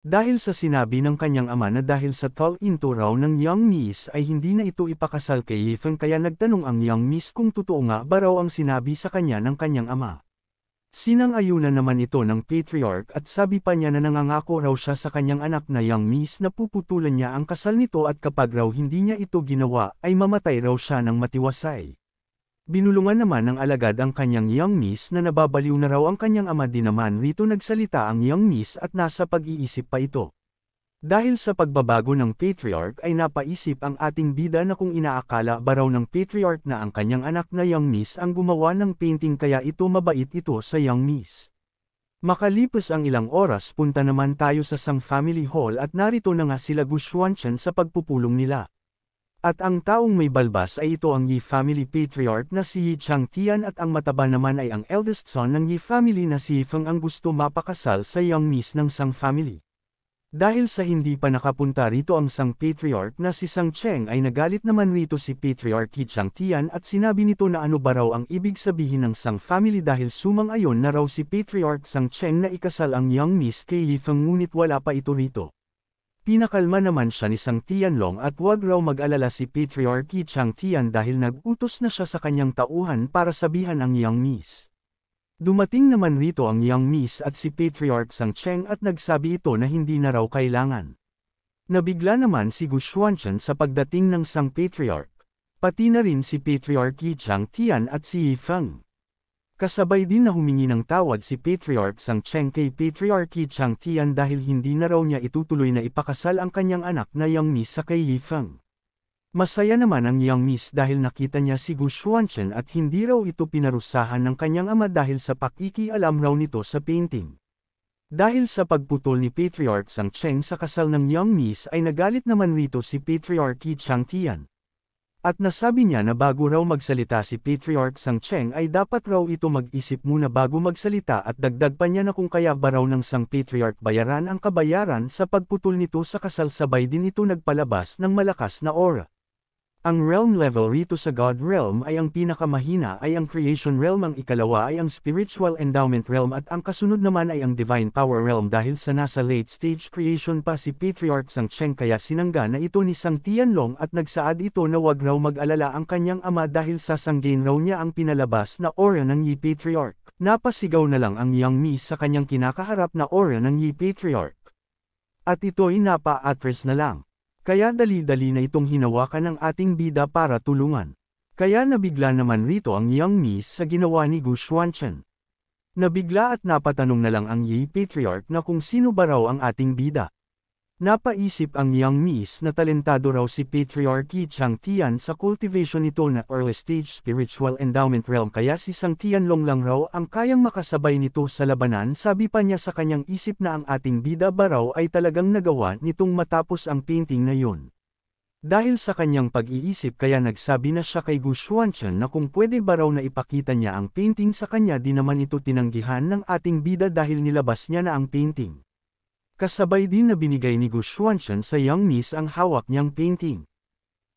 Dahil sa sinabi ng kanyang ama na dahil sa tal-into raw ng young miss ay hindi na ito ipakasal kay Yifeng kaya nagtanong ang young miss kung totoo nga ba raw ang sinabi sa kanya ng kanyang ama. Sinang-ayunan naman ito ng patriarch at sabi pa niya na nangangako raw siya sa kanyang anak na young miss na puputulan niya ang kasal nito at kapag raw hindi niya ito ginawa ay mamatay raw siya ng matiwasay. Binulungan naman ng alagad ang kanyang young miss na nababaliw na raw ang kanyang ama din naman rito nagsalita ang young miss at nasa pag-iisip pa ito. Dahil sa pagbabago ng patriarch ay napaisip ang ating bida na kung inaakala ba raw ng patriarch na ang kanyang anak na young miss ang gumawa ng painting kaya ito mabait ito sa young miss. Makalipas ang ilang oras punta naman tayo sa Sang Family Hall at narito na nga sila Gu Xuanchen sa pagpupulong nila. At ang taong may balbas ay ito ang Yi family patriarch na si Yi Changtian at ang mataba naman ay ang eldest son ng Yi family na si Yifeng ang gusto mapakasal sa young miss ng Sang family. Dahil sa hindi pa nakapunta rito ang Sang patriarch na si Sang Cheng ay nagalit naman rito si Patriarch Yi Changtian at sinabi nito na ano ba raw ang ibig sabihin ng Sang family dahil sumang-ayon na raw si Patriarch Sang Cheng na ikasal ang young miss kay Yifeng ngunit wala pa ito rito. Pinakalma naman siya ni Sang Tianlong at huwag raw mag-alala si Patriarch Yi Changtian dahil nag-utos na siya sa kanyang tauhan para sabihan ang young miss. Dumating naman rito ang young miss at si Patriarch Sang Cheng at nagsabi ito na hindi na raw kailangan. Nabigla naman si Gu Xuanchen sa pagdating ng Sang Patriarch. Pati na rin si Patriarch Yi Changtian at si Yifeng. Kasabay din na humingi ng tawad si Patriarch Sang Cheng kay Patriarch Yi Changtian dahil hindi na raw niya itutuloy na ipakasal ang kanyang anak na young miss sa kay Yifeng. Masaya naman ang young miss dahil nakita niya si Gu Xuanchen at hindi raw ito pinarusahan ng kanyang ama dahil sa pakikialam raw nito sa painting. Dahil sa pagputol ni Patriarch Sang Cheng sa kasal ng young miss ay nagalit naman rito si Patriarch Yi Changtian. At nasabi niya na bago raw magsalita si Patriarch Sang Cheng ay dapat raw ito mag-isip muna bago magsalita at dagdag pa niya na kung kaya ba raw ng Sang Patriarch bayaran ang kabayaran sa pagputol nito sa kasal sabay din ito nagpalabas ng malakas na aura. Ang realm level rito sa God Realm ay ang pinakamahina ay ang Creation Realm, ang ikalawa ay ang Spiritual Endowment Realm at ang kasunod naman ay ang Divine Power Realm dahil sa nasa late stage creation pa si Patriarch Sang Cheng kaya sinangga na ito ni Sang Tianlong at nagsaad ito na wag raw mag-alala ang kanyang ama dahil sasanggain raw niya ang pinalabas na aura ng Yi Patriarch. Napasigaw na lang ang young miss sa kanyang kinakaharap na aura ng Yi Patriarch. At ito'y napa-atras na lang. Kaya dali-dali na itong hinawakan ng ating bida para tulungan. Kaya nabigla naman rito ang young miss sa ginawa ni Gu Xuanchen. Nabigla at napatanong na lang ang Yi Patriarch na kung sino ba raw ang ating bida. Napaisip ang young miss na talentado raw si Patriarch Yi Changtian sa cultivation nito na early stage spiritual endowment realm kaya si Sang Tianlong lang raw ang kayang makasabay nito sa labanan. Sabi pa niya sa kanyang isip na ang ating bida ba raw ay talagang nagawa nitong matapos ang painting na yun. Dahil sa kanyang pag-iisip kaya nagsabi na siya kay Gu Xuanchen na kung pwede ba raw na ipakita niya ang painting sa kanya di naman ito tinanggihan ng ating bida dahil nilabas niya na ang painting. Kasabay din na binigay ni Gu Xuanchen sa young miss ang hawak niyang painting.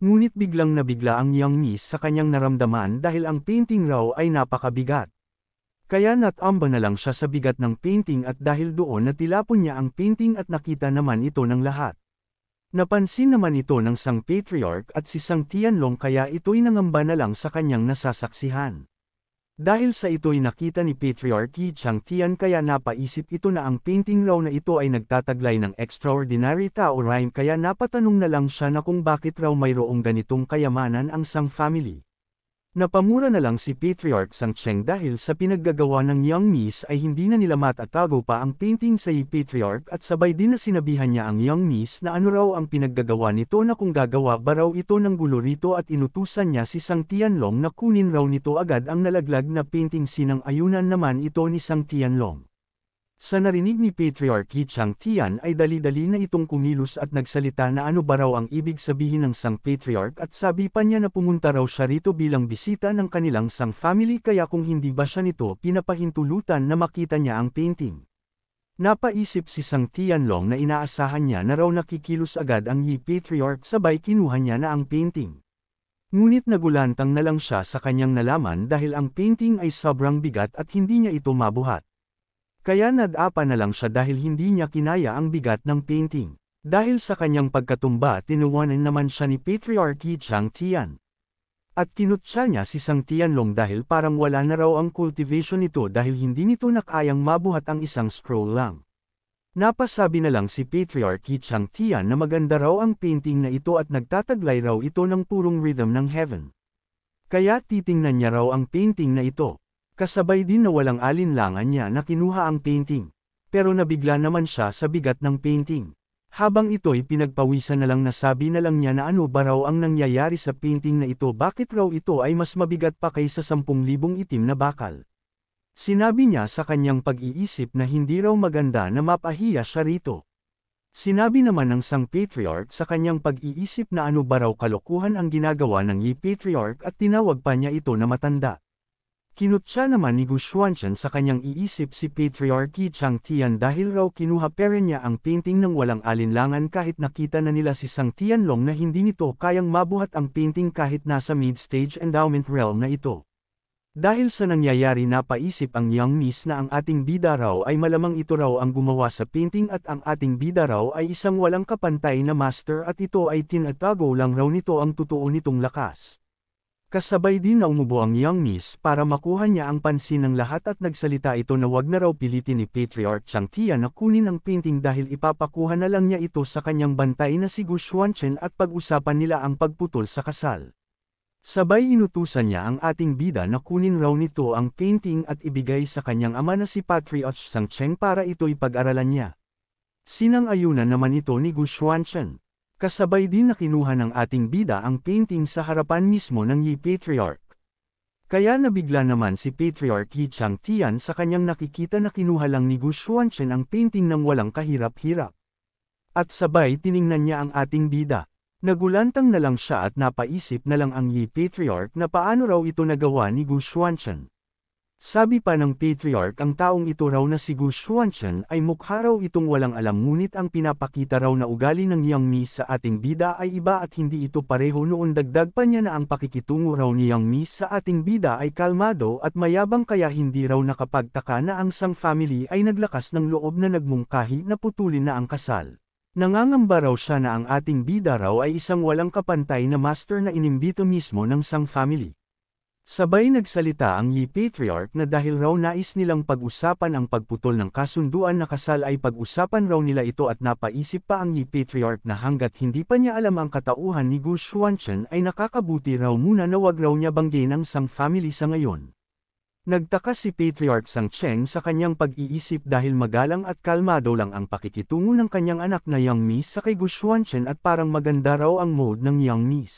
Ngunit biglang nabigla ang young miss sa kanyang naramdaman dahil ang painting raw ay napakabigat. Kaya natamba na lang siya sa bigat ng painting at dahil doon natilapon niya ang painting at nakita naman ito ng lahat. Napansin naman ito ng Sang Patriarch at si Sang Tianlong kaya ito'y nangamba na lang sa kanyang nasasaksihan. Dahil sa ito'y nakita ni Patriarch Yi Changtian kaya napaisip ito na ang painting raw na ito ay nagtataglay ng extraordinary tao rhyme kaya napatanong na lang siya na kung bakit raw mayroong ganitong kayamanan ang Sang family. Napamura na lang si Patriarch Sang Cheng dahil sa pinaggagawa ng young miss ay hindi na nila matatago pa ang painting sa Yi Patriarch at sabay din na sinabihan niya ang young miss na ano raw ang pinaggagawa nito na kung gagawa ba raw ito ng gulo rito at inutusan niya si Sang Tianlong na kunin raw nito agad ang nalaglag na painting. Sinang-ayunan naman ito ni Sang Tianlong. Sa narinig ni Patriarch Yi Changtian ay dali-dali na itong kumilos at nagsalita na ano ba raw ang ibig sabihin ng Sang Patriarch at sabi pa niya na pumunta raw siya rito bilang bisita ng kanilang Sang family kaya kung hindi ba siya nito pinapahintulutan na makita niya ang painting. Napaisip si Sang Tianlong na inaasahan niya na raw nakikilos agad ang Yi Patriarch sabay kinuha niya na ang painting. Ngunit nagulantang na lang siya sa kanyang nalaman dahil ang painting ay sobrang bigat at hindi niya ito mabuhat. Kaya nag-apa na lang siya dahil hindi niya kinaya ang bigat ng painting. Dahil sa kanyang pagkatumba tinuwanan naman siya ni Patriarch Yi Chang Tian. At kinutya niya si Sang Tianlong dahil parang wala na raw ang cultivation nito dahil hindi nito nakayang mabuhat ang isang scroll lang. Napasabi na lang si Patriarch Yi Chang Tian na maganda raw ang painting na ito at nagtataglay raw ito ng purong rhythm ng heaven. Kaya titingnan niya raw ang painting na ito. Kasabay din na walang alinlangan niya na kinuha ang painting. Pero nabigla naman siya sa bigat ng painting. Habang ito'y pinagpawisan na lang nasabi na lang niya na ano ba raw ang nangyayari sa painting na ito, bakit raw ito ay mas mabigat pa kaysa 10,000 itim na bakal. Sinabi niya sa kanyang pag-iisip na hindi raw maganda na mapahiya siya rito. Sinabi naman ng Sang Patriarch sa kanyang pag-iisip na ano ba raw kalokohan ang ginagawa ng Yi Patriarch at tinawag pa niya ito na matanda. Kinutya naman ni Gu Xuanchen sa kanyang iisip si Patriarch Yi Chang Tian dahil raw kinuha pera niya ang painting ng walang alinlangan kahit nakita na nila si Sang Tianlong na hindi nito kayang mabuhat ang painting kahit nasa mid-stage endowment realm na ito. Dahil sa nangyayari napaisip ang young miss na ang ating bida raw ay malamang ito raw ang gumawa sa painting at ang ating bida raw ay isang walang kapantay na master at ito ay tinatago lang raw nito ang totoo nitong lakas. Kasabay din na umubo ang young miss para makuha niya ang pansin ng lahat at nagsalita ito na wag na raw pilitin ni Patriarch Chang Tian na kunin ang painting dahil ipapakuha na lang niya ito sa kanyang bantay na si Gu Xuanchen at pag-usapan nila ang pagputol sa kasal. Sabay inutusan niya ang ating bida na kunin raw nito ang painting at ibigay sa kanyang ama na si Patriarch Sang Cheng para ito'y pag-aralan niya. Sinang-ayunan naman ito ni Gu Xuanchen. Kasabay din na kinuha ng ating bida ang painting sa harapan mismo ng Yi Patriarch. Kaya nabigla naman si Patriarch Yi Chang Tian sa kanyang nakikita na kinuha lang ni Gu Xuanchen ang painting ng walang kahirap-hirap. At sabay tiningnan niya ang ating bida. Nagulantang na lang siya at napaisip na lang ang Yi Patriarch na paano raw ito nagawa ni Gu Xuanchen. Sabi pa ng Patriarch ang taong ito raw na si Gu Xuanchen ay mukha raw itong walang alam ngunit ang pinapakita raw na ugali ng Yang Mi sa ating bida ay iba at hindi ito pareho noon dagdag pa niya na ang pakikitungo raw ni Yang Mi sa ating bida ay kalmado at mayabang kaya hindi raw nakapagtaka na ang Sang family ay naglakas ng loob na nagmungkahi na putulin na ang kasal. Nangangamba raw siya na ang ating bida raw ay isang walang kapantay na master na inimbito mismo ng Sang family. Sabay nagsalita ang Yi Patriarch na dahil raw nais nilang pag-usapan ang pagputol ng kasunduan na kasal ay pag-usapan raw nila ito at napaisip pa ang Yi Patriarch na hanggat hindi pa niya alam ang katauhan ni Gu Xuanchen ay nakakabuti raw muna na wag raw niya banggin ang Sang family sa ngayon. Nagtaka si Patriarch Sang Cheng sa kanyang pag-iisip dahil magalang at kalmado lang ang pakikitungo ng kanyang anak na Yang Mi sa kay Gu Xuanchen at parang maganda raw ang mode ng Yang Miss.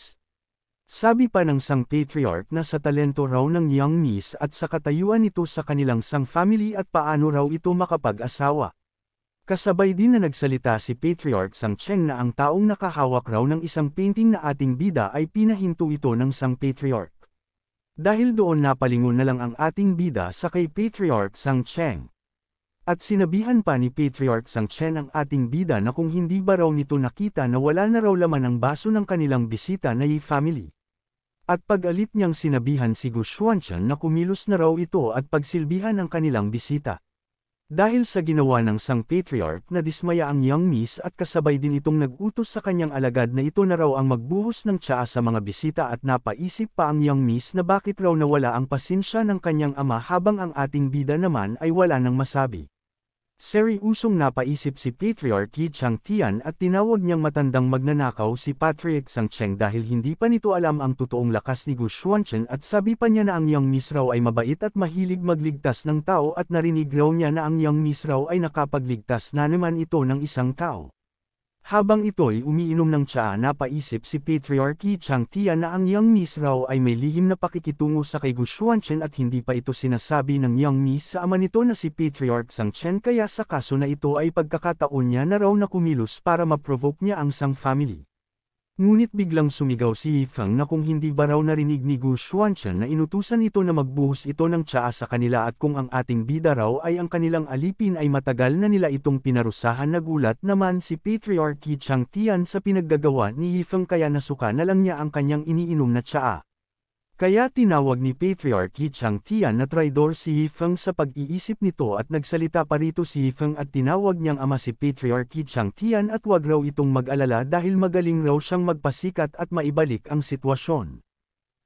Sabi pa ng Sang Patriarch na sa talento raw ng Young Miss at sa katayuan nito sa kanilang Sang family at paano raw ito makapag-asawa. Kasabay din na nagsalita si Patriarch Sang Cheng na ang taong nakahawak raw ng isang painting na ating bida ay pinahinto ito ng Sang Patriarch. Dahil doon napalingon na lang ang ating bida sa kay Patriarch Sang Cheng. At sinabihan pa ni Patriarch Sang Cheng ang ating bida na kung hindi ba raw nito nakita na wala na raw laman ang baso ng kanilang bisita na Yi family. At pag-alit niyang sinabihan si Gu Xuanchen na kumilos na raw ito at pagsilbihan ang kanilang bisita. Dahil sa ginawa ng Sang Patriarch na dismaya ang Young Miss at kasabay din itong nag-utos sa kanyang alagad na ito na raw ang magbuhos ng tsaa sa mga bisita at napaisip pa ang Young Miss na bakit raw nawala ang pasensya ng kanyang ama habang ang ating bida naman ay wala nang masabi. Seryusong napaisip si Patriarch Yi Chang Tian at tinawag niyang matandang magnanakaw si Patriarch Sang Cheng dahil hindi pa nito alam ang totoong lakas ni Gu Xuanchen at sabi pa niya na ang Young Miss raw ay mabait at mahilig magligtas ng tao at narinig raw niya na ang Young Miss raw ay nakapagligtas na naman ito ng isang tao. Habang ito'y umiinom ng tsaa napaisip si Patriarch Yi Chang Tian na ang Young Miss raw ay may lihim na pakikitungo sa kay Gu Xuanchen at hindi pa ito sinasabi ng Young Miss sa ama nito na si Patriarch Sang Chen kaya sa kaso na ito ay pagkakataon niya na raw na kumilos para ma-provoke niya ang Sang family. Ngunit biglang sumigaw si Yi Feng na kung hindi ba raw narinig ni Gu Xuanchen na inutusan ito na magbuhos ito ng tsaa sa kanila at kung ang ating bida raw ay ang kanilang alipin ay matagal na nila itong pinarusahan. Nagulat naman si Patriarch Yi Chang Tian sa pinaggagawa ni Yi Feng kaya nasuka na lang niya ang kanyang iniinom na tsaa. Kaya tinawag ni Patriarch Yi Changtian na traidor si Yifeng sa pag-iisip nito at nagsalita pa rito si Yifeng at tinawag niyang ama si Patriarch Yi Changtian at wag raw itong mag-alala dahil magaling raw siyang magpasikat at maibalik ang sitwasyon.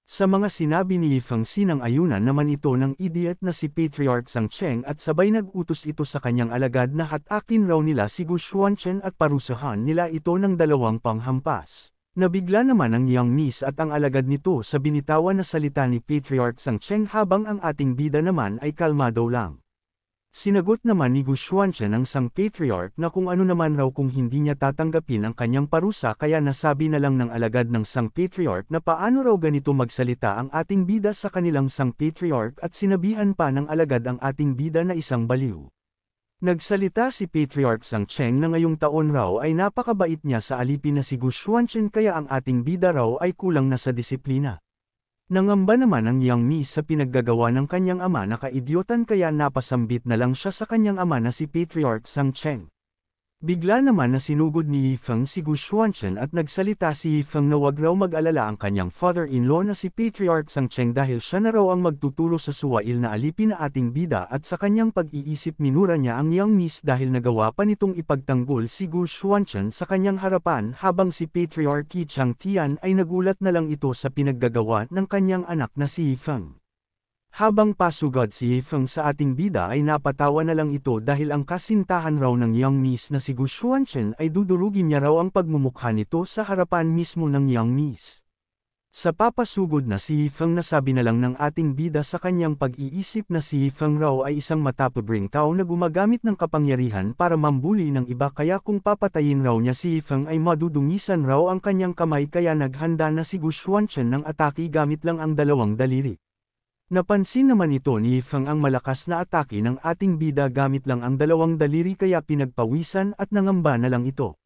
Sa mga sinabi ni Yifeng sinang-ayunan naman ito ng idiot na si Patriarch Sang Cheng at sabay nag-utos ito sa kanyang alagad na hatakin raw nila si Gu Xuanchen at parusahan nila ito ng 2 panghampas. Nabigla naman ang Young Miss at ang alagad nito sa binitawan na salita ni Patriarch Sang Cheng habang ang ating bida naman ay kalmado lang. Sinagot naman ni Gu Xuanchen ang Sang Patriarch na kung ano naman raw kung hindi niya tatanggapin ang kanyang parusa kaya nasabi na lang ng alagad ng Sang Patriarch na paano raw ganito magsalita ang ating bida sa kanilang Sang Patriarch at sinabihan pa ng alagad ang ating bida na isang baliw. Nagsalita si Patriarch Sang Cheng na ngayong taon raw ay napakabait niya sa alipin na si Gu Xuanchen kaya ang ating bida raw ay kulang na sa disiplina. Nangamba naman ang Yang Mi sa pinaggagawa ng kanyang ama na kaidyotan kaya napasambit na lang siya sa kanyang ama na si Patriarch Sang Cheng. Bigla naman na sinugod ni Yifeng si Gu Xuanchen at nagsalita si Yifeng na wag raw mag-alala ang kanyang father-in-law na si Patriarch Sang Cheng dahil siya na raw ang magtuturo sa suwail na alipin na ating bida at sa kanyang pag-iisip minura niya ang Young Miss dahil nagawa pa nitong ipagtanggol si Gu Xuanchen sa kanyang harapan habang si Patriarch Yi Changtian ay nagulat na lang ito sa pinaggagawa ng kanyang anak na si Yifeng. Habang pasugod si Yifeng sa ating bida ay napatawa na lang ito dahil ang kasintahan raw ng Young Miss na si Gu Xuanchen ay dudurugin niya raw ang pagmumukha nito sa harapan mismo ng Young Miss. Sa papasugod na si Yifeng nasabi na lang ng ating bida sa kanyang pag-iisip na si Yifeng raw ay isang matapabring tao na gumagamit ng kapangyarihan para mambuli ng iba kaya kung papatayin raw niya si Yifeng ay madudungisan raw ang kanyang kamay kaya naghanda na si Gu Xuanchen ng atake gamit lang ang 2 daliri. Napansin naman ito ni Yifeng ang malakas na atake ng ating bida gamit lang ang 2 daliri kaya pinagpawisan at nangamba na lang ito.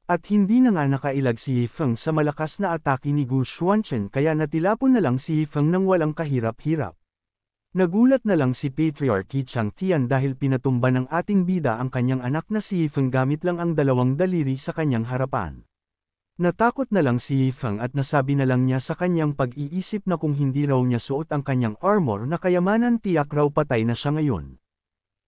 At hindi na nga nakailag si Yifeng sa malakas na atake ni Gu Xuanchen kaya natilapon na lang si Yifeng nang walang kahirap-hirap. Nagulat na lang si Patriarch Yi Changtian dahil pinatumba ng ating bida ang kanyang anak na si Yifeng gamit lang ang 2 daliri sa kanyang harapan. Natakot na lang si Yifeng at nasabi na lang niya sa kanyang pag-iisip na kung hindi raw niya suot ang kanyang armor na kayamanan tiyak raw patay na siya ngayon.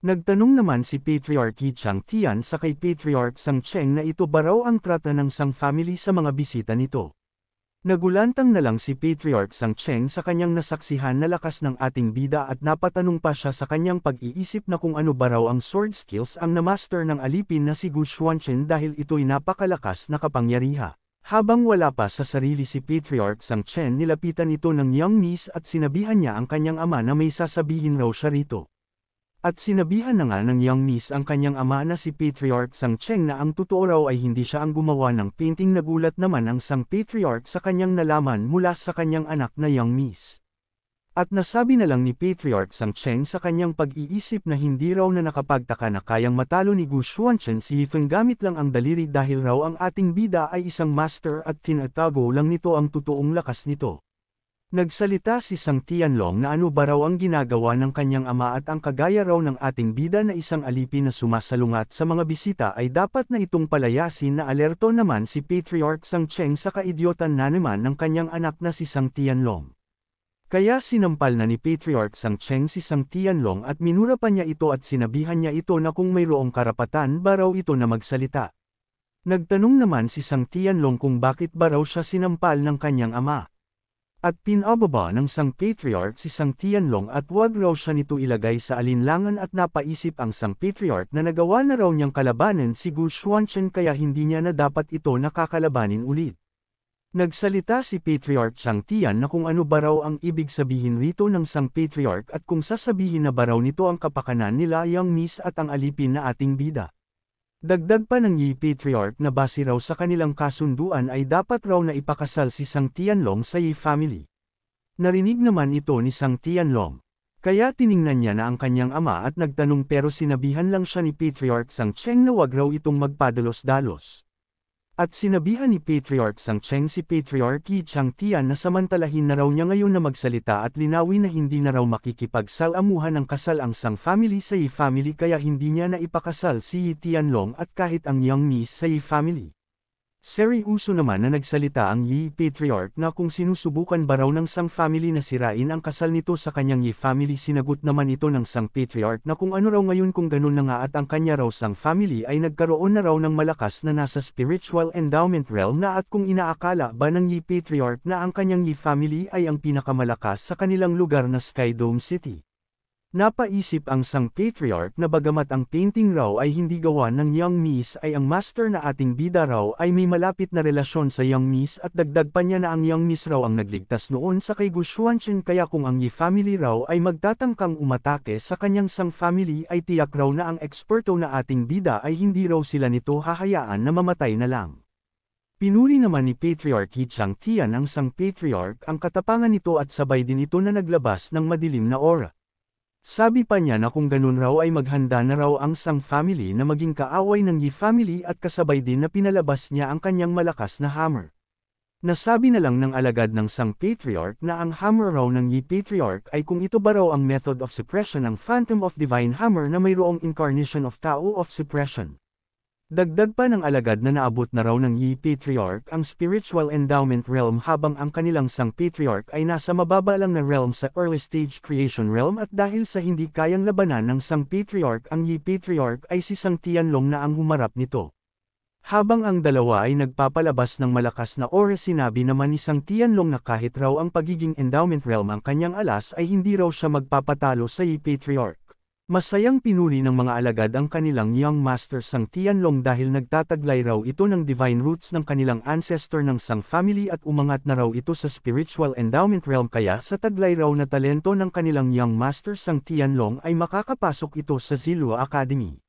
Nagtanong naman si Patriarch Yi Changtian sa kay Patriarch Sang Cheng na ito ba raw ang trata ng Sang family sa mga bisita nito. Nagulantang na lang si Patriarch Sang Cheng sa kanyang nasaksihan na lakas ng ating bida at napatanong pa siya sa kanyang pag-iisip na kung ano ba raw ang sword skills ang na-master ng alipin na si Gu Xuanchen dahil ito'y napakalakas na kapangyarihan. Habang wala pa sa sarili si Patriarch Sang Cheng nilapitan ito ng Young Miss at sinabihan niya ang kanyang ama na may sasabihin raw siya rito. At sinabihan na nga ng Young Miss ang kanyang ama na si Patriarch Sang Cheng na ang totoo raw ay hindi siya ang gumawa ng painting. Nagulat naman ang Sang Patriarch sa kanyang nalaman mula sa kanyang anak na Young Miss. At nasabi na lang ni Patriarch Sang Cheng sa kanyang pag-iisip na hindi raw na nakapagtaka na kayang matalo ni Gu Xuanchen si Yifeng gamit lang ang daliri dahil raw ang ating bida ay isang master at tinatago lang nito ang totoong lakas nito. Nagsalita si Sang Tianlong na ano ba raw ang ginagawa ng kanyang ama at ang kagaya raw ng ating bida na isang alipin na sumasalungat sa mga bisita ay dapat na itong palayasin na alerto naman si Patriarch Sang Cheng sa kaidyotan na naman ng kanyang anak na si Sang Tianlong. Kaya sinampal na ni Patriarch Sang Cheng si Sang Tianlong at minura pa niya ito at sinabihan niya ito na kung mayroong karapatan ba raw ito na magsalita. Nagtanong naman si Sang Tianlong kung bakit ba raw siya sinampal ng kanyang ama. At pinababa ng Sang Patriarch si Sang Tianlong at wag raw siya nito ilagay sa alinlangan at napaisip ang Sang Patriarch na nagawa na raw niyang kalabanin si Gu Xuanchen kaya hindi niya na dapat ito nakakalabanin ulit. Nagsalita si Patriarch Sang Tian na kung ano ba raw ang ibig sabihin rito ng Sang Patriarch at kung sasabihin na ba raw nito ang kapakanan nila Young Miss at ang alipin na ating bida. Dagdag pa ng Yi Patriarch na base raw sa kanilang kasunduan ay dapat raw na ipakasal si Sang Tianlong sa Yi family. Narinig naman ito ni Sang Tianlong. Kaya tiningnan niya na ang kanyang ama at nagtanong pero sinabihan lang siya ni Patriarch Sang Cheng na wag raw itong magpadalos-dalos. At sinabihan ni Patriarch Sang Cheng si Patriarch Yi Changtian na samantalahin na raw niya ngayon na magsalita at linawin na hindi na raw makikipagsalamuhan ng kasal ang Sang family sa Yi family kaya hindi niya na ipakasal si Yi Tianlong at kahit ang Young Miss sa Yi family. Seryoso naman na nagsalita ang Yi Patriarch na kung sinusubukan ba raw ng Sang family na sirain ang kasal nito sa kanyang Yi family, sinagot naman ito ng Sang Patriarch na kung ano raw ngayon kung ganun na nga at ang kanya raw Sang family ay nagkaroon na raw ng malakas na nasa spiritual endowment realm na at kung inaakala ba ng Yi Patriarch na ang kanyang Yi family ay ang pinakamalakas sa kanilang lugar na Sky Dome City. Napaisip ang Sang Patriarch na bagamat ang painting raw ay hindi gawa ng Young Miss ay ang master na ating bida raw ay may malapit na relasyon sa Young Miss at dagdag pa niya na ang Young Miss raw ang nagligtas noon sa kay Gu Xuanchen, kaya kung ang Yi family raw ay magtatangkang umatake sa kanyang Sang family ay tiyak raw na ang eksperto na ating bida ay hindi raw sila nito hahayaan na mamatay na lang. Pinuri naman ni Patriarch Yi Changtian ang Sang Patriarch ang katapangan nito at sabay din ito na naglabas ng madilim na aura. Sabi pa niya na kung ganun raw ay maghanda na raw ang Sang family na maging kaaway ng Yi family at kasabay din na pinalabas niya ang kanyang malakas na hammer. Nasabi na lang ng alagad ng Sang Patriarch na ang hammer raw ng Yi Patriarch ay kung ito ba raw ang method of suppression ng Phantom of Divine Hammer na mayroong incarnation of Tao of Suppression. Dagdag pa ng alagad na naabot na raw ng Yi Patriarch ang spiritual endowment realm habang ang kanilang Sang Patriarch ay nasa mababa lang na realm sa early stage creation realm, at dahil sa hindi kayang labanan ng Sang Patriarch ang Yi Patriarch ay si Sang Tianlong na ang humarap nito. Habang ang dalawa ay nagpapalabas ng malakas na aura, sinabi naman ni Sang Tianlong na kahit raw ang pagiging endowment realm ang kanyang alas ay hindi raw siya magpapatalo sa Yi Patriarch. Masayang pinuri ng mga alagad ang kanilang Young Master Sang Tianlong dahil nagtataglay raw ito ng divine roots ng kanilang ancestor ng Sang family at umangat na raw ito sa spiritual endowment realm, kaya sa taglay raw na talento ng kanilang Young Master Sang Tianlong ay makakapasok ito sa Zilua Academy.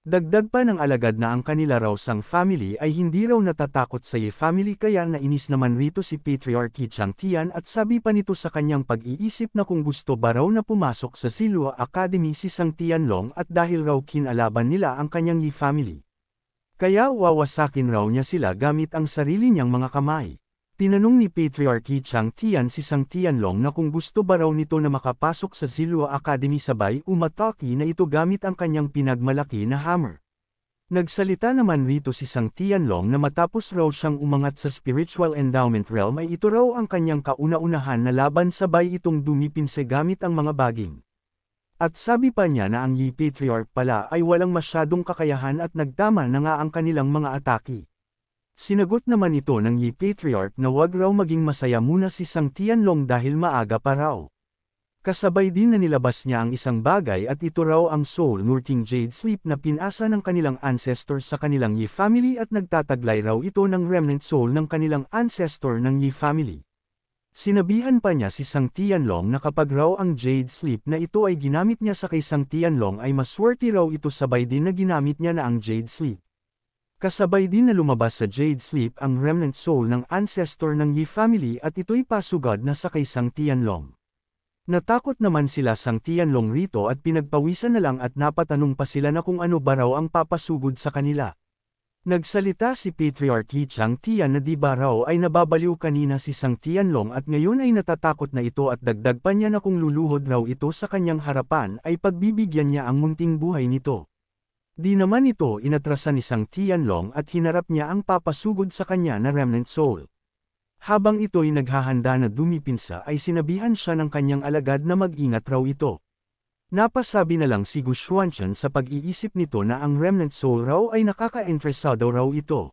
Dagdag pa ng alagad na ang kanila raw Sang family ay hindi raw natatakot sa Yi family, kaya nainis naman rito si Patriarch Yi Changtian at sabi pa nito sa kanyang pag-iisip na kung gusto ba raw na pumasok sa Zilua Academy si Sang Tianlong at dahil raw kinalaban nila ang kanyang Yi family, kaya wawasakin raw niya sila gamit ang sarili niyang mga kamay. Tinanong ni Patriarch Yi Changtian si Sang Tianlong na kung gusto ba raw nito na makapasok sa Zilua Academy, sabay umatake na ito gamit ang kanyang pinagmalaki na hammer. Nagsalita naman rito si Sang Tianlong na matapos raw siyang umangat sa spiritual endowment realm ay ito raw ang kanyang kauna-unahan na laban, sabay itong dumipinse gamit ang mga baging. At sabi pa niya na ang Yi Patriarch pala ay walang masyadong kakayahan at nagtama na nga ang kanilang mga atake. Sinagot naman ito ng Yi Patriarch na wag raw maging masaya muna si Sang Tianlong dahil maaga pa raw. Kasabay din na nilabas niya ang isang bagay at ito raw ang Soul Nurting Jade Sleep na pinasa ng kanilang ancestor sa kanilang Yi family at nagtataglay raw ito ng remnant soul ng kanilang ancestor ng Yi family. Sinabihan pa niya si Sang Tianlong na kapag raw ang Jade Sleep na ito ay ginamit niya sa kay Sang Tianlong ay maswerte raw ito, sabay din na ginamit niya na ang Jade Sleep. Kasabay din na lumabas sa Jade Sleep ang remnant soul ng ancestor ng Yi family at ito'y pasugad na sa kay Sang Tianlong. Natakot naman sila Sang Tianlong rito at pinagpawisan na lang at napatanong pa sila na kung ano ba raw ang papasugod sa kanila. Nagsalita si Patriarch Yi Changtian na di ba raw ay nababaliw kanina si Sang Tianlong at ngayon ay natatakot na ito, at dagdag pa niya na kung luluhod raw ito sa kanyang harapan ay pagbibigyan niya ang munting buhay nito. Di naman ito inatrasan ni Sang Tianlong at hinarap niya ang papasugod sa kanya na remnant soul. Habang ito'y naghahanda na dumipinsa ay sinabihan siya ng kanyang alagad na mag-ingat raw ito. Napasabi na lang si Gu Xuanchen sa pag-iisip nito na ang remnant soul raw ay nakaka-interesado raw ito.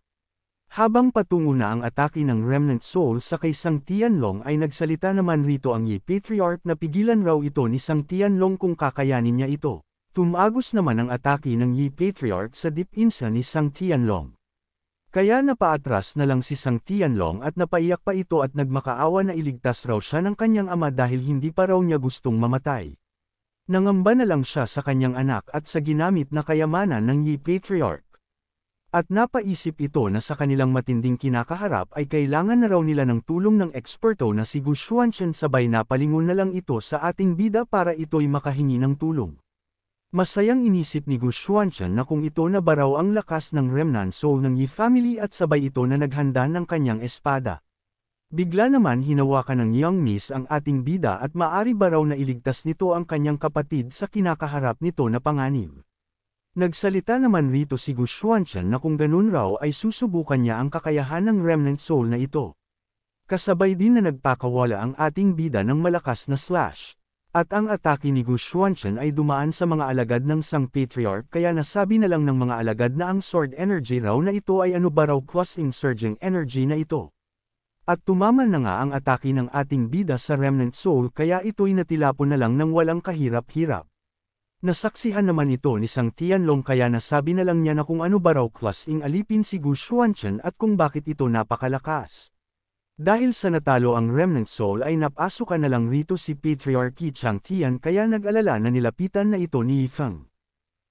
Habang patungo na ang atake ng remnant soul sa kay Sang Tianlong ay nagsalita naman rito ang Yi Patriarch na pigilan raw ito ni Sang Tianlong kung kakayanin niya ito. Tumagos naman ang atake ng Yi Patriarch sa dipinsa ni Sang Tianlong. Kaya napaatras na lang si Sang Tianlong at napaiyak pa ito at nagmakaawa na iligtas raw siya ng kanyang ama dahil hindi pa raw niya gustong mamatay. Nangamba na lang siya sa kanyang anak at sa ginamit na kayamanan ng Yi Patriarch. At napaisip ito na sa kanilang matinding kinakaharap ay kailangan na raw nila ng tulong ng eksperto na si Gu Xuanchen, sabay napalingon na lang ito sa ating bida para ito'y makahingi ng tulong. Masayang inisip ni Gu Xuanchen na kung ito na ba raw ang lakas ng remnant soul ng Yi family at sabay ito na naghanda ng kanyang espada. Bigla naman hinawakan ng Young Miss ang ating bida at maari ba raw na iligtas nito ang kanyang kapatid sa kinakaharap nito na panganib. Nagsalita naman rito si Gu Xuanchen na kung ganun raw ay susubukan niya ang kakayahan ng remnant soul na ito. Kasabay din na nagpakawala ang ating bida ng malakas na slash. At ang atake ni Gu Xuanchen ay dumaan sa mga alagad ng Sang Patriarch kaya nasabi na lang ng mga alagad na ang sword energy raw na ito ay ano ba raw crossing surging energy na ito. At tumaman na nga ang atake ng ating bida sa remnant soul kaya ito'y natilapon na lang ng walang kahirap-hirap. Nasaksihan naman ito ni Sang Tianlong kaya nasabi na lang niya na kung ano ba raw klaseng alipin si Gu Xuanchen at kung bakit ito napakalakas. Dahil sa natalo ang remnant soul ay napasukan na lang rito si Patriarch Yi Changtian kaya nag-alala na nilapitan na ito ni Yi Feng.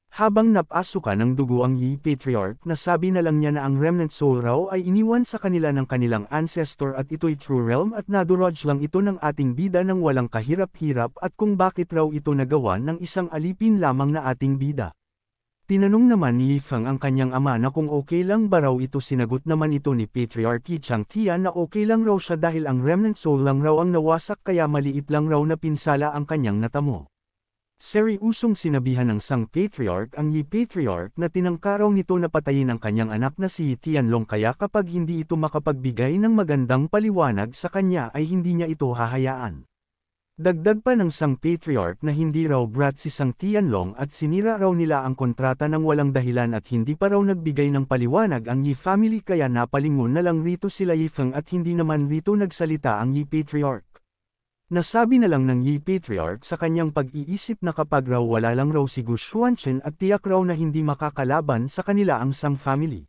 Habang napasukan ng dugo ang Yi Patriarch nasabi na lang niya na ang remnant soul raw ay iniwan sa kanila ng kanilang ancestor at ito'y true realm at nadurage lang ito ng ating bida ng walang kahirap-hirap at kung bakit raw ito nagawa ng isang alipin lamang na ating bida. Tinanong naman ni Yi Feng ang kanyang ama na kung okay lang ba raw ito sinagot naman ito ni Patriarch Yi Changtian na okay lang raw siya dahil ang remnant soul lang raw ang nawasak kaya maliit lang raw na pinsala ang kanyang natamo. Seryusong sinabihan ng Sang Patriarch ang Yi Patriarch na tinangka raw nito na patayin ang kanyang anak na si Tianlong kaya kapag hindi ito makapagbigay ng magandang paliwanag sa kanya ay hindi niya ito hahayaan. Dagdag pa ng Sang Patriarch na hindi raw brat si Sang Tianlong at sinira raw nila ang kontrata ng walang dahilan at hindi pa raw nagbigay ng paliwanag ang Yi family kaya napalingon na lang rito sila Yi Feng at hindi naman rito nagsalita ang Yi Patriarch. Nasabi na lang ng Yi Patriarch sa kanyang pag-iisip na kapag raw wala lang raw si Gu Xuanchen at tiyak raw na hindi makakalaban sa kanila ang Sang family.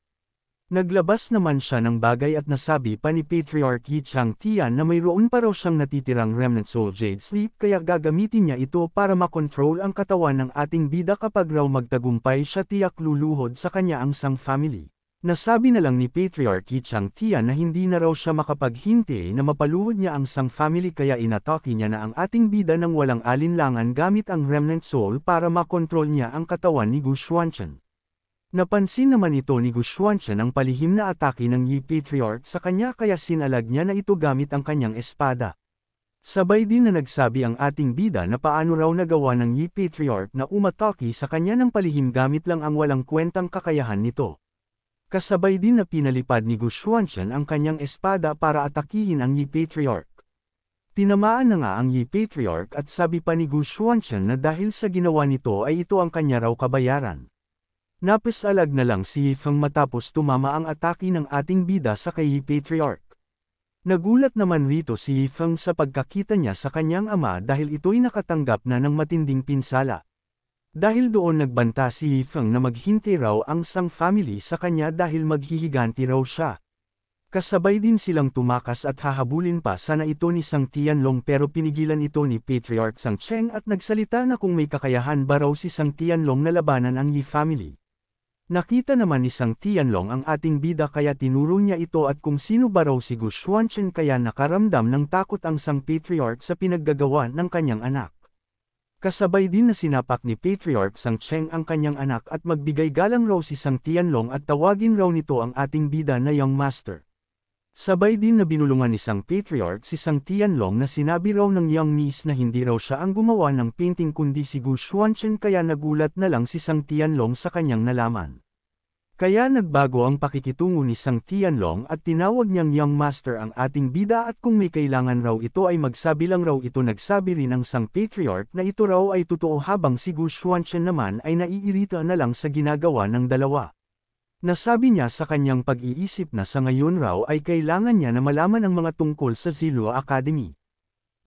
Naglabas naman siya ng bagay at nasabi pa ni Patriarch Yi Changtian na mayroon pa raw siyang natitirang remnant soul jade sleep kaya gagamitin niya ito para makontrol ang katawan ng ating bida kapag raw magtagumpay siya tiyak luluhod sa kanya ang Sang family. Nasabi na lang ni Patriarch Yi Changtian na hindi na raw siya makapaghintay na mapaluhod niya ang Sang family kaya inatake niya na ang ating bida ng walang alinlangan gamit ang remnant soul para makontrol niya ang katawan ni Gu Xuanchen. Napansin naman ito ni Gu Xuanchen ang palihim na atake ng Yi Patriarch sa kanya kaya sinalag niya na ito gamit ang kanyang espada. Sabay din na nagsabi ang ating bida na paano raw nagawa ng Yi Patriarch na umatake sa kanya ng palihim gamit lang ang walang kwentang kakayahan nito. Kasabay din na pinalipad ni Gu Xuanchen ang kanyang espada para atakihin ang Yi Patriarch. Tinamaan na nga ang Yi Patriarch at sabi pa ni Gu Xuanchen na dahil sa ginawa nito ay ito ang kanya raw kabayaran. Napisalag na lang si Yi Feng matapos tumama ang atake ng ating bida sa kay Yi Patriarch. Nagulat naman rito si Yi Feng sa pagkakita niya sa kanyang ama dahil ito'y nakatanggap na ng matinding pinsala. Dahil doon nagbanta si Yi Feng na maghintay raw ang Sang family sa kanya dahil maghihiganti raw siya. Kasabay din silang tumakas at hahabulin pa sana ito ni Sang Tianlong pero pinigilan ito ni Patriarch Sang Cheng at nagsalita na kung may kakayahan ba raw si Sang Tianlong na labanan ang Yi family. Nakita naman ni Sang Tianlong ang ating bida kaya tinuro niya ito at kung sino ba raw si Gu Xuanchen kaya nakaramdam ng takot ang Sang Patriarch sa pinaggagawa ng kanyang anak. Kasabay din na sinapak ni Patriarch Sang Cheng ang kanyang anak at magbigay galang raw si Sang Tianlong at tawagin raw nito ang ating bida na Young Master. Sabay din na binulungan ni Sang Patriarch si Sang Tianlong na sinabi raw ng Young Miss na hindi raw siya ang gumawa ng painting kundi si Gu Xuanchen kaya nagulat na lang si Sang Tianlong sa kanyang nalaman. Kaya nagbago ang pakikitungo ni Sang Tianlong at tinawag niyang Young Master ang ating bida at kung may kailangan raw ito ay magsabi lang raw ito. Nagsabi rin ang Sang Patriarch na ito raw ay totoo habang si Gu Xuanchen naman ay naiirita na lang sa ginagawa ng dalawa. Nasabi niya sa kanyang pag-iisip na sa ngayon raw ay kailangan niya na malaman ang mga tungkol sa Zilua Academy.